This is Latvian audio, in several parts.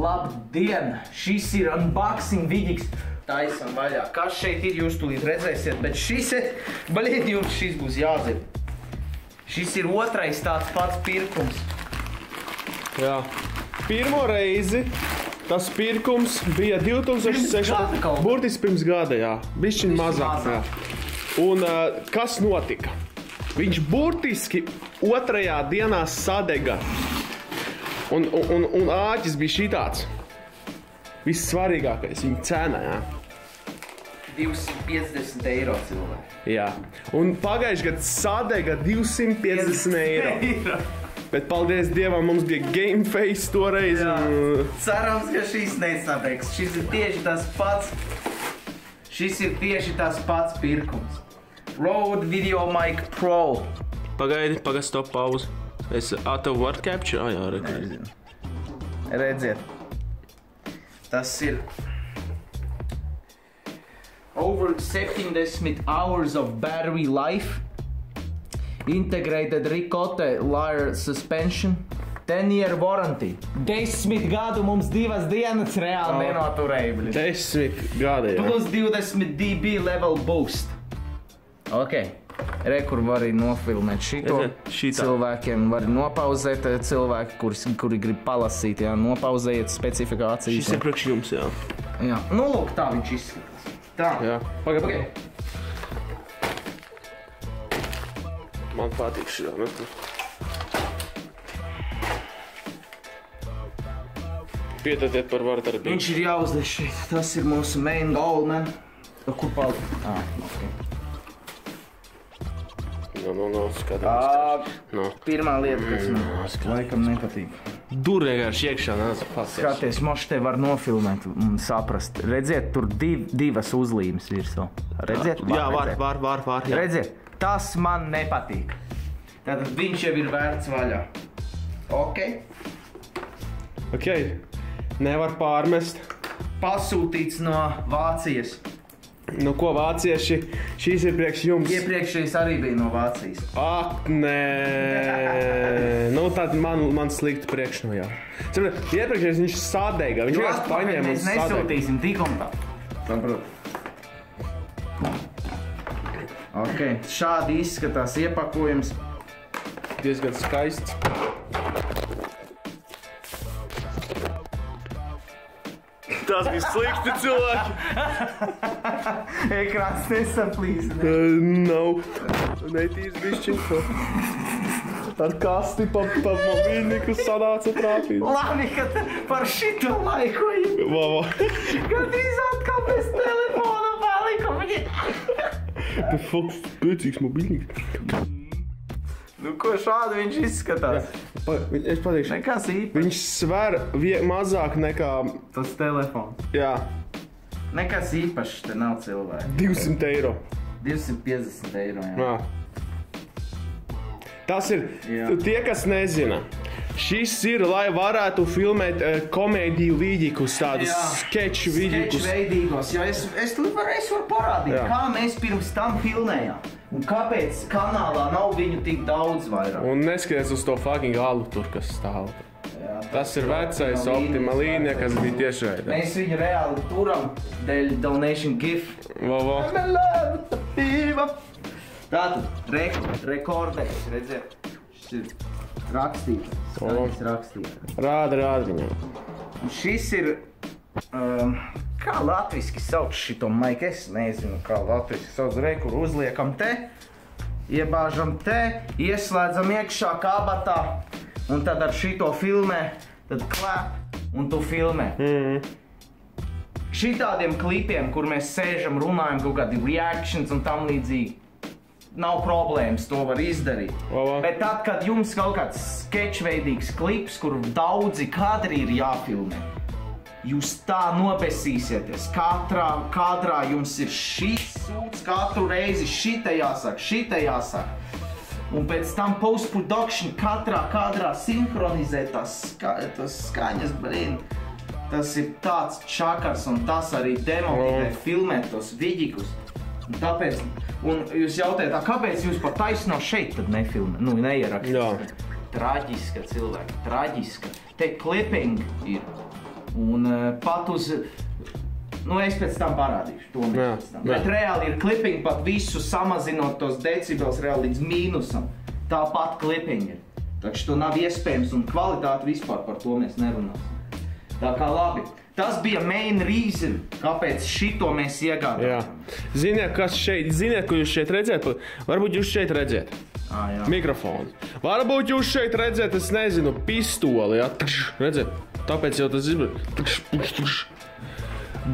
Labdien! Šis ir unboxing vidiks. Taisam vaļā. Kas šeit ir, jūs tūlīt redzēsiet, bet šis ir, baļiet, jums šis būs jāzina. Šis ir otrais tāds pats pirkums. Jā. Pirmo reizi tas pirkums bija 2006. Burtiski pirms gada, jā. Bišķiņ mazāk, jā. Un kas notika? Viņš burtiski otrajā dienā sadega. Un āķis bija šitāds. Vissvarīgākais, viņa cena, jā. 250 eiro cilvēki. Jā. Un pagājuši gadu sadega 250 eiro. Bet paldies Dievam, mums bija Game Face toreiz. Cerams, ka šis nesadegs. Šis ir tieši tas pats. Šis ir tieši tas pats pirkums. Rode VideoMic Pro. Pagaidi, stop, pauze. Tev var capture? Jā, redziet. Redziet. Tas ir over 70 hours of battery life. Integrated Ricote Lyre suspension. 10-year warranty. 10 gadu mums 2 dienas reāli nenoturēja. 10 gadi, jā. Plus 20 dB level boost. Ok. Kur var arī nofilmēt šito. Cilvēkiem var nopauzēt, cilvēki, kuri grib palasīt, jā, nopauzējiet specifikācijas. Šis ir priekš jums, jā. Jā. Nu, lūk, tā viņš izskatās. Tā. Jā. Pagaid. Man patīk šī, jā. Pietatiet par vardarbību. Viņš ir jāuzliek šeit. Tas ir mūsu main goal, man. Kur paldies? Ok. Skatās. Pirmā lieta, kas man laikam nepatīk. Dur vienkārši iekšā, nāc pasies. Skaties, moš te var nofilmēt un saprast. Redziet, tur divas uzlīmes virsū. Redziet? Jā, var. Redziet, tas man nepatīk. Tātad viņš jau ir vērts vaļā. Ok. Nevar pārmest. Pasūtīts no Vācijas. Nu ko, vācieši, šīs ir priekš jums. Iepriekšējais arī bija no Vācijas. Ak, nē. Nu, tad man slikti priekš no jā. Iepriekšējais viņš sadega. Viņš vienkārši paņēma un sadega. Mēs nesūtīsim tik un tā. Saprot. Ok, šādi izskatās iepakojums. Diezgan skaists. Tas bija slikti, cilvēki. Ekrāns nesaplīst. Nav. Netīrs bišķiņko. Ar kasti pa mobilniku sanāca trāpīt. Labi, ka par šito laiku ir. Gandrīz atkal bez telefona paliku. Bet foks, spēcīgs mobilniks. Nu ko, šādi viņš izskatās? Es pateikšu. Nekas īpaši. Viņš sver mazāk nekā... Tas telefons. Jā. Nekas īpašs te nav cilvēki. 200 eiro. 250 eiro, jā. Tas ir, tie, kas nezina, šis ir, lai varētu filmēt komēdiju vidikus, tādus skeču vidikus. Skeču veidīgos, jo es varu parādīt, kā mēs pirms tam filmējām. Un kāpēc kanālā nav viņu tik daudz vairāk? Un neskaties uz to fucking alu tur, kas stāv. Tas ir vecais Optima līnija, kas bija tiešraidē. Mēs viņu reāli turam dēļ donation gift. Tātad, rekordējs, redziet. Šis ir rakstīts. Skaņas rakstīts. Rāda viņam. Un šis ir... Kā latviski sauc šito maiku? Es nezinu, kā latviski sauc. Kur uzliekam te, iebāžam te, ieslēdzam iekšā kabatā, un tad ar šito filmē, tad klap, un tu filmē. Šitādiem klipiem, kur mēs sēžam, runājam kaut kādi reactions un tam līdzīgi, nav problēmas, to var izdarīt. Bet tad, kad jums kaut kāds skečveidīgs klips, kur daudzi kadri ir jāfilmē, jūs tā nobesīsieties. Katrā kadrā jums ir šis sūds, katru reizi šita jāsaka. Un pēc tam post-production katrā kadrā sinhronizē tas skaņas, blin. Tas ir tāds čakars un tas arī demotivē filmēt tos vidikus. Un tāpēc, un jūs jautājat, kāpēc jūs par taisno šeit tad nefilmē? Nu, neierakstīt. Traģiska cilvēka, traģiska. Te clipping ir. Un pat uz... Nu, es pēc tam parādīšu, to mēs pēc tam. Bet reāli ir klipiņi, pat visu samazinot tos decibels reāli līdz mīnusam. Tāpat klipiņi ir. Taču to nav iespējams un kvalitāti vispār par to mēs nerunāsim. Tā kā labi. Tas bija main reason, kāpēc šito mēs iegādājām. Ziniet, kas šeit, ko jūs šeit redzēt? Varbūt jūs šeit redzēt. Mikrofonu. Varbūt jūs šeit redzēt, es nezinu, pistoli, jā. Redzēt? Tāpēc jau tas ir.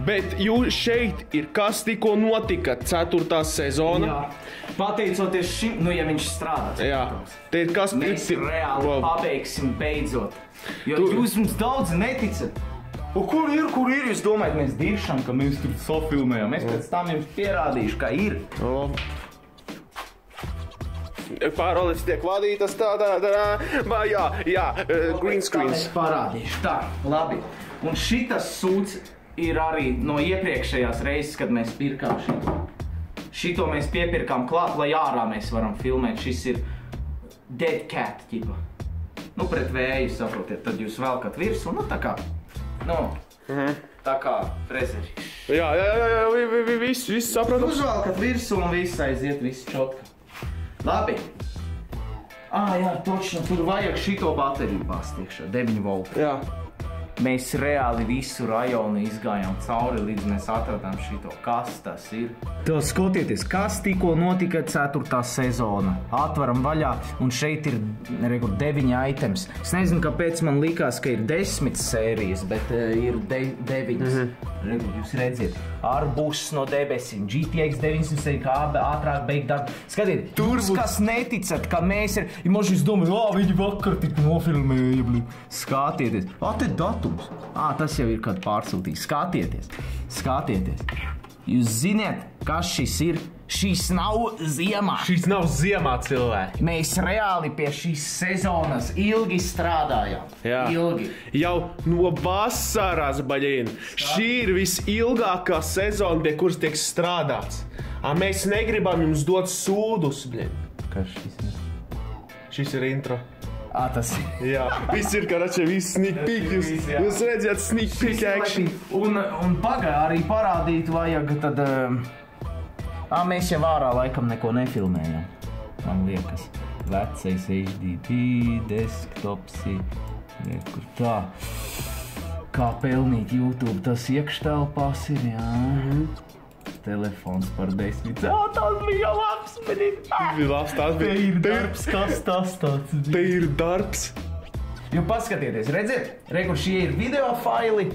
Bet jūs šeit ir, kas tikko notika 4. sezona. Jā. Pateicoties šim, nu ja viņš strādās. Jā. Te ir kas... Mēs reāli pabeigsim beidzot. Jo jūs mums daudz neticat. Kur ir? Jūs domājat, mēs diršam, ka mēs tur sofilmējam. Es pēc tam jums pierādīšu, ka ir. Pārolis tiek vadītas green screens. Es parādīšu. Tā, labi. Un šitas sūds ir arī no iepriekšējās reizes, kad mēs pirkām šito. Šito mēs piepirkām klāt, lai ārā mēs varam filmēt. Šis ir dead cat, ķipa. Nu, pret vēju, saprotiet, tad jūs velkat virsmu, nu, tā kā, nu, tā kā frezerīši. Jā, viss saprotu. Uzvelkat virsmu un viss aiziet, viss čotka. Labi. Jā, točno, tur vajag šito bateriju bāzt iekšā, 9 voltu. Jā. Mēs reāli visu rajonu izgājām cauri, līdz mēs atradām šito. Kas tas ir? Tev skotieties, kas tikko notika 4. sezona. Atveram vaļā, un šeit ir 9 items. Es nezinu, kāpēc man likās, ka ir 10 sērijas, bet ir 9. Jūs redziet, Arbus no debesīm, GTX 900, kā ātrāk beigt darbu. Skatiet, jūs kas neticat, ka mēs ir... Možda jūs domājat, viņi vakar tik nofilmēja, blī. Skatieties. Te datums. Tas jau ir kāds pārsūtījis. Skatieties. Jūs ziniet, kas šis ir? Šis nav ziemā. Šis nav ziemā, cilvēki. Mēs reāli pie šīs sezonas ilgi strādājām. Jā. Ilgi. Jau no vasaras, baļīn. Šī ir visilgākā sezona, pie kuras tiek strādāts. Mēs negribam jums dot sūdus, baļīn. Kas šis ir? Šis ir intro. Tas ir. Jā, viss ir, karačē, viss sneak peek. Jūs redzat sneak peek action. Un pagāja arī parādīt vajag tad... Mēs jau ārā laikam neko nefilmējam, man liekas. Vecais HDD, desktopsi, kur tā. Kā pelnīt YouTube, tas iekštelpās ir, jā. Telefons par 10. Tas bija labs, bet te ir darbs, kas tas tāds. Te ir darbs. Jo paskatieties, redziet, kur šie ir video faili.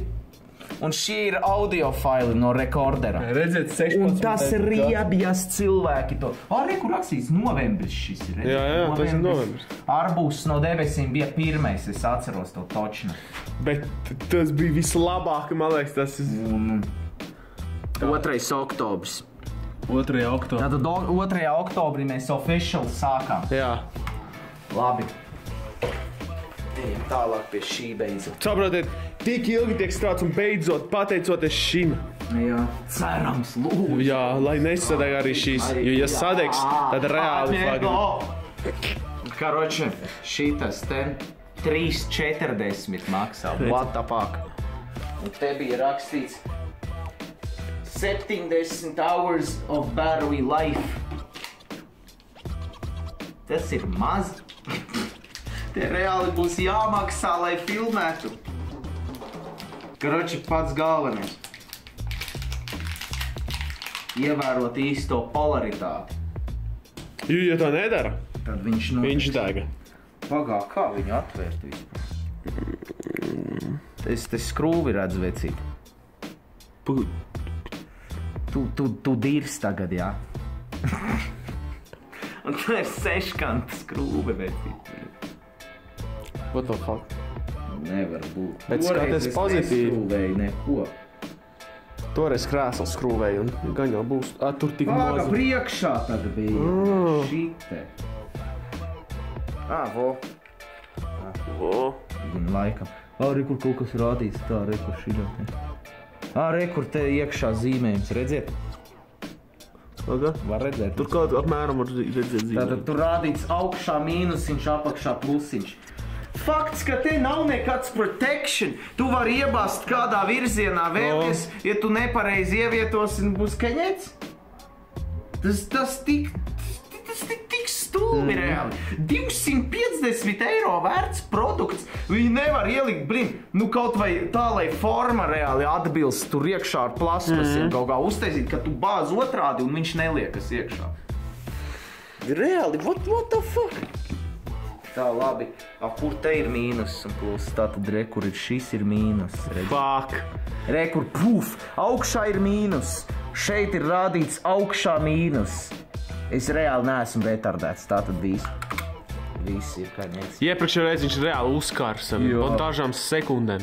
Un šie ir audio faili no rekordera. Redzēt, 16. Un tas riebjas cilvēki to. Kur rakstīts novembris šis ir. Jā, tas ir novembris. Arbus no debesīm bija pirmais, es atceros to točnu. Bet tas bija vislabāk, man liekas, tas ir... 2. oktobris. 2. oktobrī. Tātad 2. oktobrī mēs official sākām. Jā. Labi. Ejam tālāk pie šī beidzot. Saprotiet, tik ilgi tiek strāds un beidzot pateicoties šim. Jā, cerams, lūdzu. Jā, lai nesadeg arī šīs, jo ja sadegs, tad reāli flagi. Karoči, šitas te 3,40 maksā. What the fuck? Un te bija rakstīts 70 hours of battery life. Tas ir maz. Te reāli būs jāmaksā, lai filmētu. Karoči, pats galvenais. Ievērot īsto polaritāti. Ja to nedara, tad viņš dega. Pagā, kā viņu atvērt vispār? Te skrūvi redz, vecīt. Tu dirs tagad, jā? Un tu ir 6-kanta skrūve, vecīt. What the fuck? Nevar būt. Bet skaties pozitīvi. Neskrūvēju neko. Toreiz krēsls skrūvēju un gan jau būs. Tur tik mazi. Priekšā tad bija. Šite. Vo. Laikam. Kur kaut kas rādīts. Tā, kur šī. Kur te iekšā zīmējums. Redziet? Var redzēt. Tur kaut apmēram var redzēt zīmējumu. Tātad tur rādīts augšā mīnusiņš, apakšā plusiņš. fakts, ka te nav nekāds protection. Tu vari iebāzt kādā virzienā vēlies, ja tu nepareizi ievietosi, būs kaņets. Tas tik stulbi reāli. 250 eiro vērts produkts. Viņi nevar ielikt, kaut vai tā, lai forma reāli atbilst tur iekšā ar plasmasiem, kaut kā uztaisīt, ka tu bāz otrādi un viņš neliekas iekšā. Reāli, what the fuck? Tā, labi. Kur te ir mīnus un plus? Tātad, kur šis ir mīnus. Fuck. Kur augšā ir mīnus. Šeit ir rādīts augšā mīnus. Es reāli neesmu retardēts, tātad viss ir kaņēts. Iepriekšējā reiz viņš reāli uzkars ar dažām sekundēm.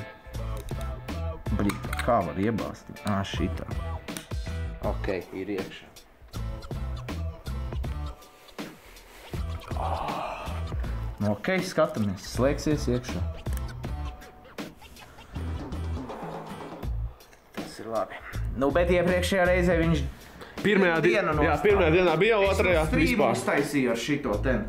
Kā var iebāstīt? Šitā. Ok, ir iekšā. Ok, skatamies, slēgsies iekšā. Tas ir labi. Bet iepriekšējā reizē viņš pirmajā dienā bija, otrajā vispār. Uztaisīja ar šito ten.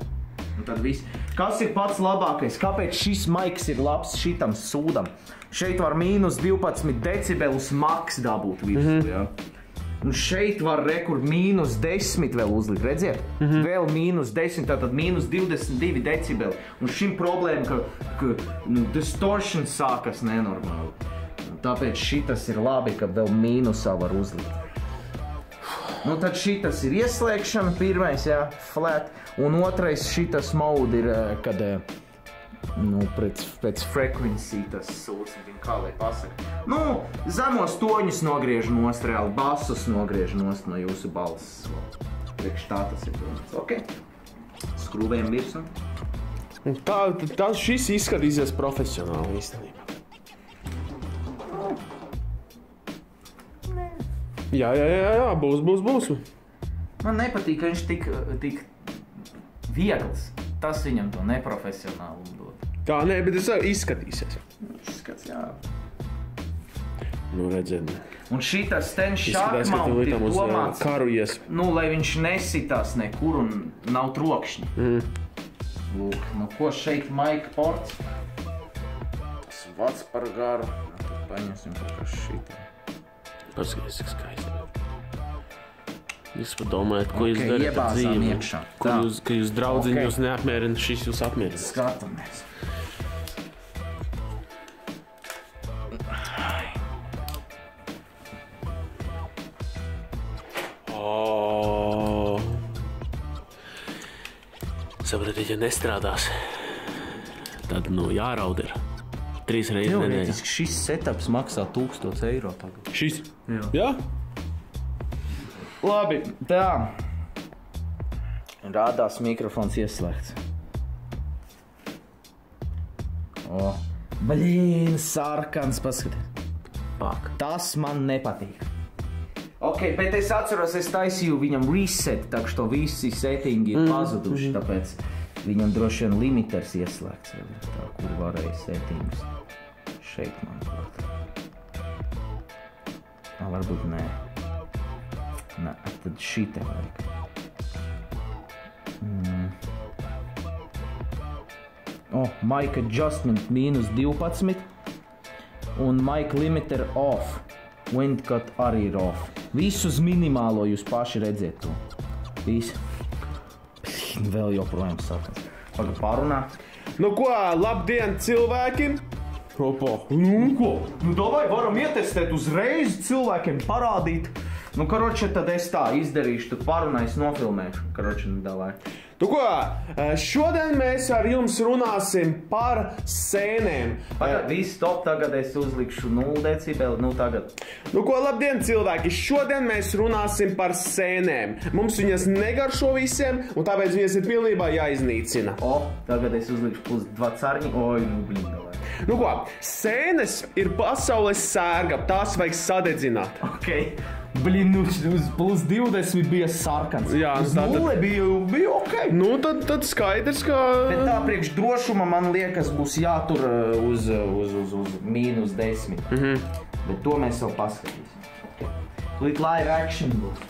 Un tad viss. Kas ir pats labākais? Kāpēc šis maiks ir labs šitam sūdam? Šeit var mīnus 12 decibelus maks dabūt virsū, jā. Un šeit var mīnus 10 vēl uzlikt, redziet? Vēl mīnus 10, tātad mīnus 22 decibeli. Un šim problēma, ka distortion sākas nenormāli. Tāpēc šitas ir labi, ka vēl mīnusā var uzlikt. Tad šitas ir ieslēgšana, pirmais, jā, flat. Un otrais šitas mode ir, kad pēc frequency tas sūds, kā lai pasaka. Zemos toņus nogriež nost, reāli basus nogriež nost no jūsu balss. Priekš tā tas ir domāts. Ok. Skrūvējam virsmu. Tā šis izskatīsies profesionāli īstenībā. Jā, būs. Man nepatīk, ka viņš tik viegls. Tas viņam to neprofesionālumu dod. Tā, bet tas izskatīsies. Izskats, jā. Redzēt. Un šitas ten šākmaunt ir domāts, lai viņš nesitās nekur un nav trokšņi. Lūk, ko šeit maika ports? Tas vats par garu. Tad paņemsim kaut kas šitā. Paskaties, cik skaisti. Jūs padomājat, ko jūs darat ar dzīvi. Ka jūs draudziņi jūs neapmierina, šis jūs apmierina. Skatāmies. Sapratiet, ja nestrādās, tad jāraud ir 3 reizes nedēļā. Teorētiski šis setups maksā 1000 eiro tagad. Šis? Jā? Labi, tā. Rādās mikrofons ieslēgts. Sarkans, paskatīt. Tas man nepatīk. Ok, bet es atceros, es taisīju viņam reset, tā ka visi settingi ir pazuduši, tāpēc viņam droši vien limiters ieslēgts. Tā, kur varēja settingus. Šeit, manuprāt. Varbūt nē. Nē, tad šitā vajag. Mic adjustment mīnus 12 un mic limiter off. Windcut arī ir off. Visu uz minimālo jūs paši redziet to. Visu. Vēl joprojām sakās. Pagad pārunā. Ko, labdien cilvēki! Ko? Davai varam ietestēt uzreiz cilvēkiem parādīt. Karoči, tad es tā izdarīšu, tad parunājis nofilmēšu. Karoči, davai. Ko, šodien mēs ar jums runāsim par sēnēm. Pagad, viss top, tagad es uzlikšu 0 decibeli, tagad. Ko, labdien cilvēki, šodien mēs runāsim par sēnēm. Mums viņas negaršo visiem, un tāpēc viņas ir pilnībā jāiznīcina. Tagad es uzlikšu plus 2 carņi, davai. Ko, sēnes ir pasaules sērga, tās vajag sadedzināt. Ok. Uz plus 20 bija sarkans. Jā, uz 0 bija ok. Tad skaidrs, ka... Bet tā priekš drošuma, man liekas, būs jātur uz mīnus 10. Bet to mēs vēl paskatīsim. Okay. Live action būs.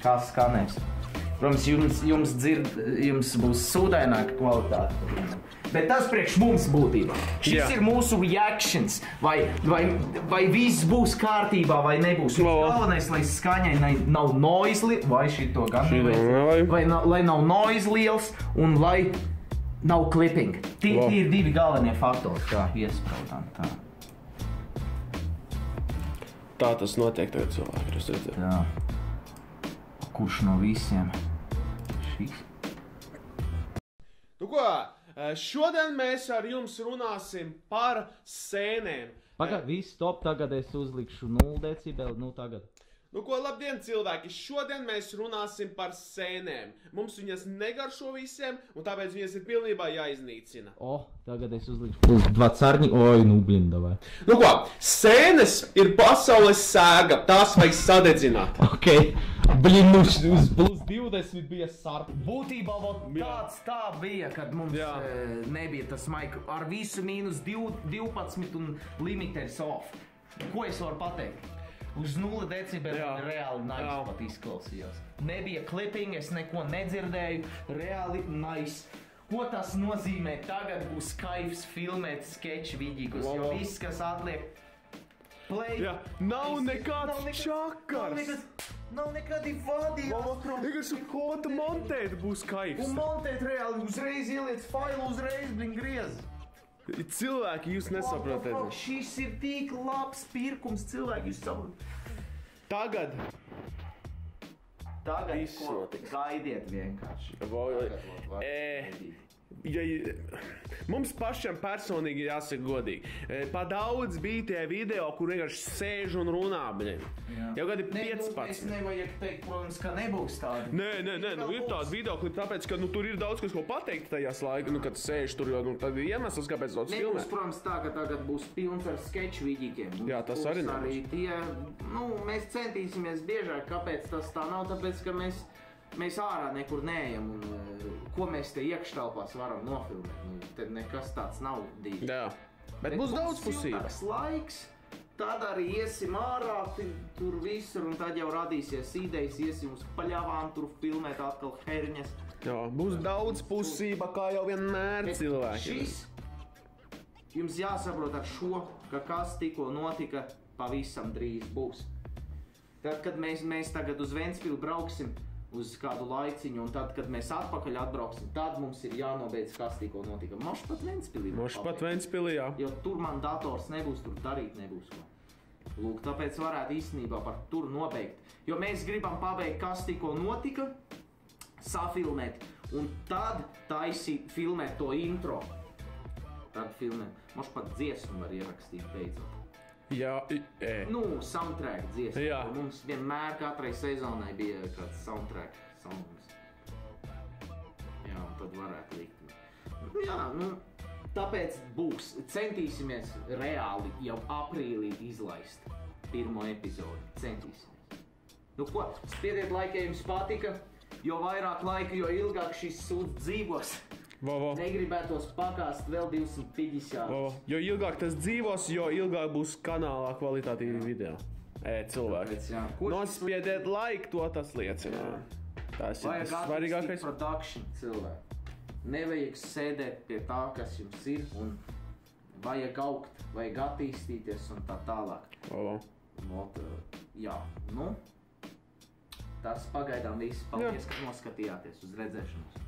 Kā skanēs. Protams, jums būs sūdaināka kvalitāte. Bet tas priekš mums būtībā. Šis ir mūsu reactions. Vai viss būs kārtībā vai nebūs. Galvenais, lai skaņai nav noise, vai šito gan lai nav noise liels un lai nav clipping. Tie ir divi galvenie faktori, kā iespraudām. Tā tas notiek tagad cilvēki, jūs redzat. Jā. Kurš no visiem? Šis. Nu ko, šodien mēs ar jums runāsim par sēnēm. Pagad, viss top, tagad es uzlikšu 0 decibeli, nu tagad. Nu ko, labdien cilvēki, šodien mēs runāsim par sēnēm. Mums viņas negaršo visiem, un tāpēc viņas ir pilnībā jāiznīcina. Tagad es uzlikšu +2 oi, nu blin, davai. Nu ko, sēnes ir pasaules sēga, tās vajag sadedzināt. Ok, blin, uz +20 bija sarp. Būtībā tāds tā bija, kad mums nebija tas maika ar visu -12 un limiters off. Ko es varu pateikt? Uz 0 decibeli reāli nice pat izklausījās. Nebija clipping, es neko nedzirdēju, reāli nice. Ko tas nozīmē? Tagad būs kaifs filmēt sketch vidīgus, jo viss, kas atliek play... Nav nekāds čakars. Nav nekādi vadījās. Vienkārši pat montēt būs kaifs. Un montēt reāli, uzreiz ieliec failu, uzreiz, blin, griez. Cilvēki, jūs nesaprotat. Šis ir tik labs pirkums, cilvēki, jūs saprotat. Tagad ko gaidiet vienkārši. Mums pašam personīgi jāsaka godīgi. Pa daudz bija tie video, kur vienkārši sēž un runā, bļiem. Jau gadi 15. Es nevajag teikt, protams, ka nebūs tādi. Nē, ir tādi videoklipi, tāpēc, ka tur ir daudz, kas ko pateikt tajās laika, kad sēž tur, jo tad ir iemesls, kāpēc daudz filmē. Nebūs, protams, tā, ka tagad būs pilns ar sketch vidīkiem. Jā, tas arī nav. Mēs centīsimies biežāk, kāpēc tas tā nav, tāpēc, ka mēs ārā nekur neejam un ko mēs te iekštelpās varam nofilmēt. Tad nekas tāds nav dīvi. Jā, bet būs daudzpusība. Siltāks laiks, tad arī iesim ārā tur visur un tad jau radīsies idejas, iesim uz paļavām tur filmēt atkal herņas. Jā, būs daudzpusība, kā jau vienmēr cilvēki. Šis jums jāsaprot ar šo, ka kas tikko notika, pavisam drīz būs. Tad, kad mēs tagad uz Ventspili brauksim, uz kādu laiciņu, un tad, kad mēs atpakaļ atbrauksim, tad mums ir jānobeidz, kas tikko notika. Moš pat Ventspilī, jā. Jo tur man dators nebūs, tur darīt nebūs ko. Lūk, tāpēc varētu īstenībā par tur nobeigt. Jo mēs gribam pabeigt, kas tikko notika, safilmēt, un tad taisīt, filmēt to intro. Tad filmēt. Moš pat dziesmu var ierakstīt beidzot. Jā, soundtrack dziesmu. Mums vienmēr katrai sezonai bija kāds soundtrack songs. Jā, un tad varētu likt. Tāpēc būs. Centīsimies reāli jau aprīlī izlaist pirmo epizodi. Centīsimies. Nu ko, spiediet laiku, ja jums patika. Jo vairāk laika, jo ilgāk šis sūds dzīvos. Negribētos pakāst vēl 250. Jo ilgāk tas dzīvos, jo ilgāk būs kanālā kvalitatīvi video. Cilvēki. Nospiediet laiku, to tas liecina. Tas ir tas svarīgākais. Vajag production, cilvēki. Nevajag sēdēt pie tā, kas jums ir, un vajag augt, vajag attīstīties un tā tālāk. Tas pagaidām viss. Paldies, ka noskatījāties. Uz redzēšanos.